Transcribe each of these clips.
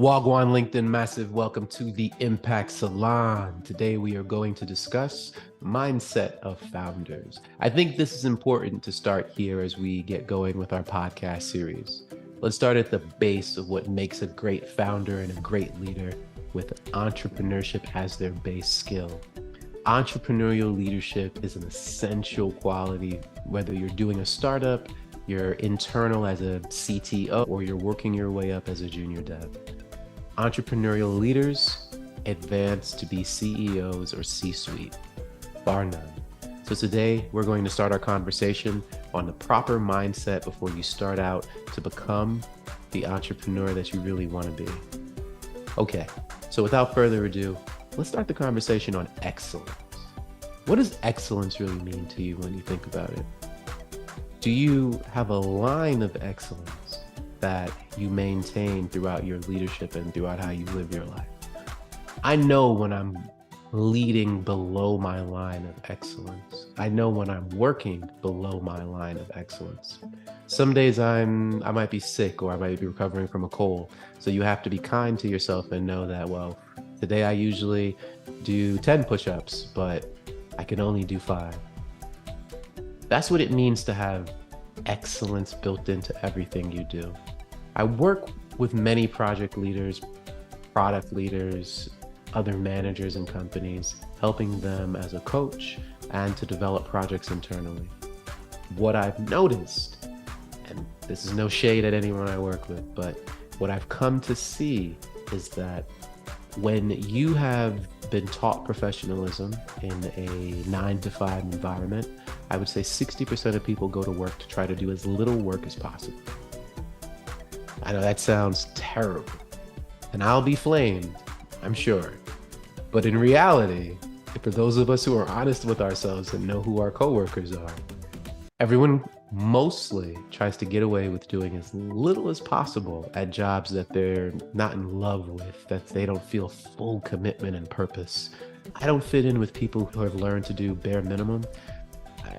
Wagwan LinkedIn Massive, welcome to the Impact Salon. Today we are going to discuss mindset of founders. I think this is important to start here as we get going with our podcast series. Let's start at the base of what makes a great founder and a great leader with entrepreneurship as their base skill. Entrepreneurial leadership is an essential quality, whether you're doing a startup, you're internal as a CTO, or you're working your way up as a junior dev. Entrepreneurial leaders advance to be CEOs or C-suite, bar none. So today we're going to start our conversation on the proper mindset before you start out to become the entrepreneur that you really want to be. Okay, so without further ado, let's start the conversation on excellence. What does excellence really mean to you when you think about it? Do you have a line of excellence that you maintain throughout your leadership and throughout how you live your life? I know when I'm leading below my line of excellence. I know when I'm working below my line of excellence. Some days I might be sick or I might be recovering from a cold. So you have to be kind to yourself and know that, well, today I usually do 10 push-ups, but I can only do 5. That's what it means to have excellence built into everything you do. I work with many project leaders, product leaders, other managers in companies, helping them as a coach and to develop projects internally. What I've noticed, and this is no shade at anyone I work with, but what I've come to see is that when you have been taught professionalism in a 9-to-5 environment, I would say 60% of people go to work to try to do as little work as possible. I know that sounds terrible, and I'll be flamed, I'm sure. But in reality, for those of us who are honest with ourselves and know who our coworkers are, everyone mostly tries to get away with doing as little as possible at jobs that they're not in love with, that they don't feel full commitment and purpose. I don't fit in with people who have learned to do bare minimum.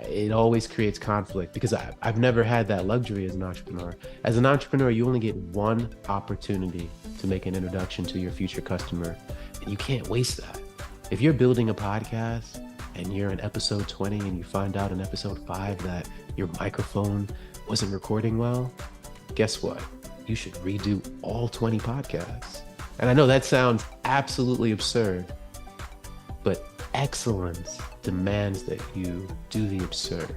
It always creates conflict because I've never had that luxury as an entrepreneur. As an entrepreneur, you only get one opportunity to make an introduction to your future customer, and you can't waste that. If you're building a podcast and you're in episode 20 and you find out in episode 5 that your microphone wasn't recording well, guess what? You should redo all 20 podcasts. And I know that sounds absolutely absurd, but excellence demands that you do the absurd.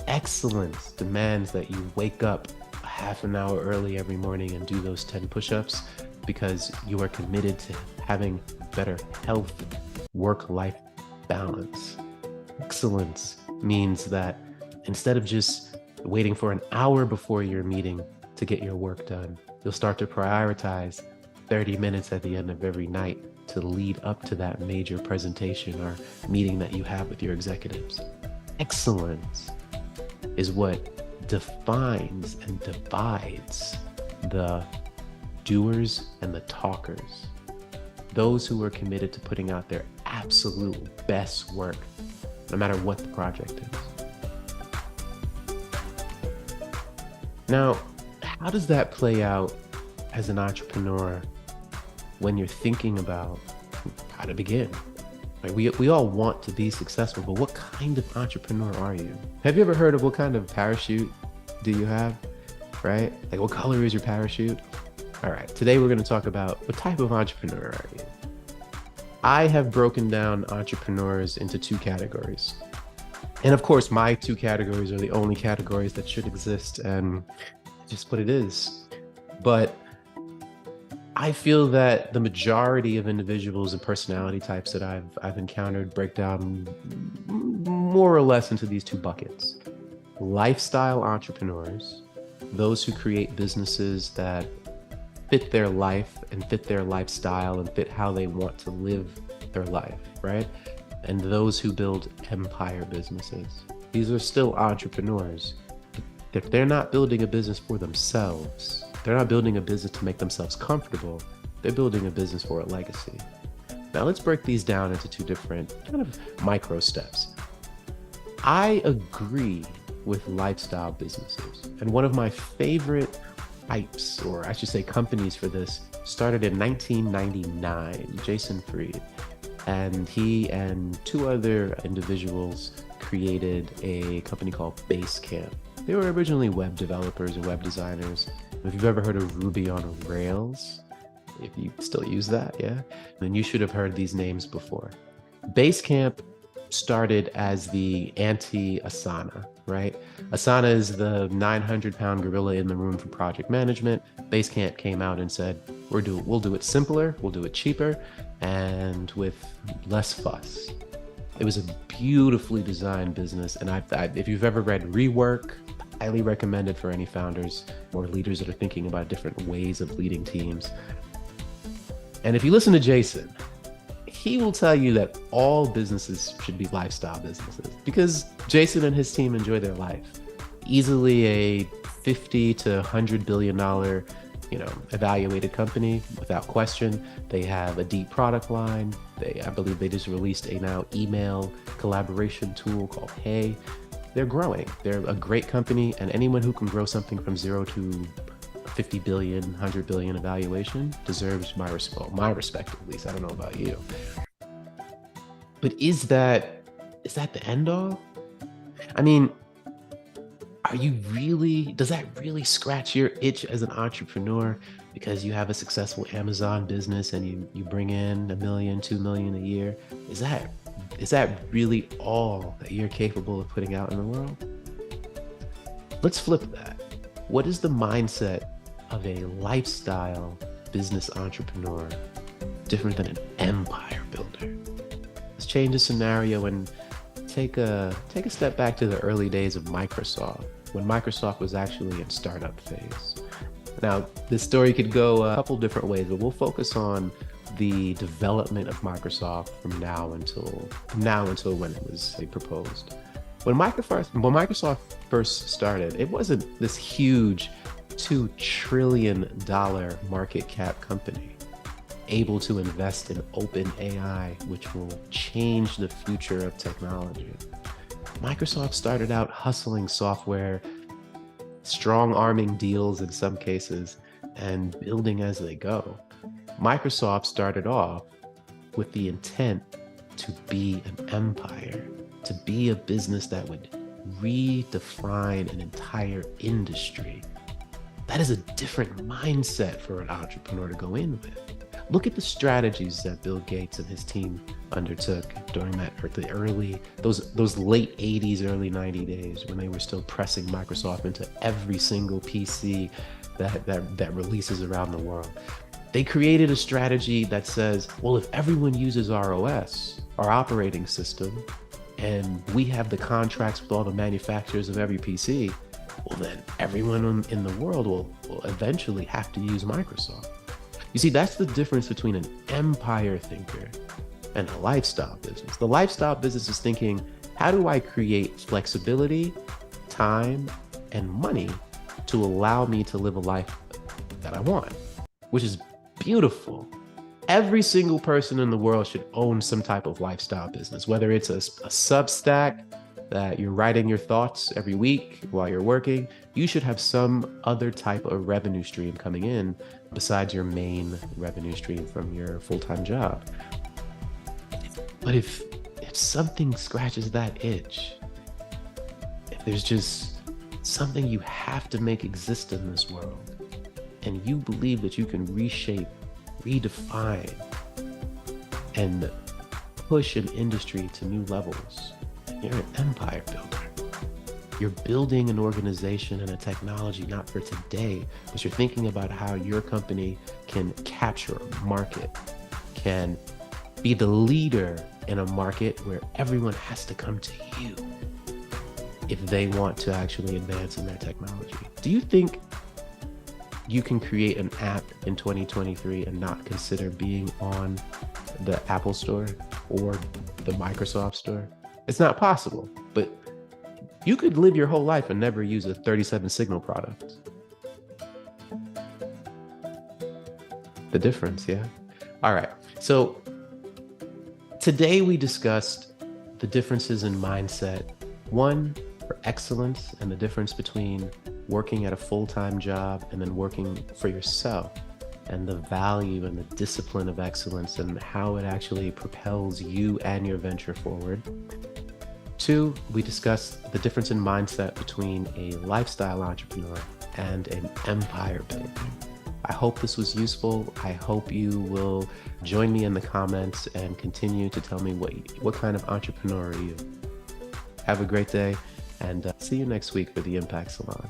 Excellence demands that you wake up a half an hour early every morning and do those 10 push-ups because you are committed to having better health, work-life balance. Excellence means that instead of just waiting for an hour before your meeting to get your work done, you'll start to prioritize 30 minutes at the end of every night to lead up to that major presentation or meeting that you have with your executives. Excellence is what defines and divides the doers and the talkers. Those who are committed to putting out their absolute best work, no matter what the project is. Now, how does that play out as an entrepreneur when you're thinking about how to begin? Like we all want to be successful, but what kind of entrepreneur are you? Have you ever heard of what kind of parachute do you have, right? Like what color is your parachute? All right, today we're going to talk about what type of entrepreneur are you? I have broken down entrepreneurs into 2 categories. And of course, my 2 categories are the only categories that should exist, and just what it is. But I feel that the majority of individuals and personality types that I've encountered break down more or less into these 2 buckets. Lifestyle entrepreneurs, those who create businesses that fit their life and fit their lifestyle and fit how they want to live their life, right? And those who build empire businesses. These are still entrepreneurs. If they're not building a business for themselves, they're not building a business to make themselves comfortable, they're building a business for a legacy. Now let's break these down into 2 different kind of micro steps. I agree with lifestyle businesses. And one of my favorite types, or I should say companies for this, started in 1999, Jason Fried, and he and two other individuals created a company called Basecamp. They were originally web developers and web designers. If you've ever heard of Ruby on Rails, if you still use that, yeah, then you should have heard these names before. Basecamp started as the anti-Asana, right? Asana is the 900-pound gorilla in the room for project management. Basecamp came out and said, we'll do it simpler, we'll do it cheaper, and with less fuss. It was a beautifully designed business, and if you've ever read Rework, highly recommend it for any founders or leaders that are thinking about different ways of leading teams. And if you listen to Jason, he will tell you that all businesses should be lifestyle businesses because Jason and his team enjoy their life. Easily a $50 to $100 billion, evaluated company without question. They have a deep product line. I believe they just released a now email collaboration tool called Hey. They're growing. They're a great company, and anyone who can grow something from 0 to 50 billion, 100 billion evaluation deserves my respect, at least. I don't know about you. But is that the end all? I mean, does that really scratch your itch as an entrepreneur because you have a successful Amazon business and you bring in $1 million, $2 million a year? Is that really all that you're capable of putting out in the world? Let's flip that. What is the mindset of a lifestyle business entrepreneur different than an empire builder? Let's change the scenario and take a step back to the early days of Microsoft, when Microsoft was actually in startup phase. Now, this story could go a couple different ways, but we'll focus on the development of Microsoft from now until when it was proposed. When Microsoft first started, it wasn't this huge $2 trillion market cap company able to invest in open AI, which will change the future of technology. Microsoft started out hustling software, strong-arming deals in some cases, and building as they go. Microsoft started off with the intent to be an empire, to be a business that would redefine an entire industry. That is a different mindset for an entrepreneur to go in with. Look at the strategies that Bill Gates and his team undertook during those late 80s, early 90 days when they were still pressing Microsoft into every single PC that releases around the world. They created a strategy that says, well, if everyone uses our OS, our operating system, and we have the contracts with all the manufacturers of every PC, well, then everyone in the world will eventually have to use Microsoft. You see, that's the difference between an empire thinker and a lifestyle business. The lifestyle business is thinking, how do I create flexibility, time, and money to allow me to live a life that I want, which is beautiful. Every single person in the world should own some type of lifestyle business, whether it's a Substack that you're writing your thoughts every week while you're working. You should have some other type of revenue stream coming in besides your main revenue stream from your full-time job. But if something scratches that itch, if there's just something you have to make exist in this world, and you believe that you can reshape, redefine, and push an industry to new levels, you're an empire builder. You're building an organization and a technology not for today, but you're thinking about how your company can capture a market, can be the leader in a market where everyone has to come to you if they want to actually advance in their technology. Do you think you can create an app in 2023 and not consider being on the Apple Store or the Microsoft Store? It's not possible, but you could live your whole life and never use a 37 Signal product. The difference, yeah? All right, so today we discussed the differences in mindset. One, for excellence, and the difference between working at a full-time job and then working for yourself. and the value and the discipline of excellence and how it actually propels you and your venture forward. 2, we discuss the difference in mindset between a lifestyle entrepreneur and an empire builder. I hope this was useful. I hope you will join me in the comments and continue to tell me what kind of entrepreneur are you. Have a great day, and see you next week for the Impact Salon.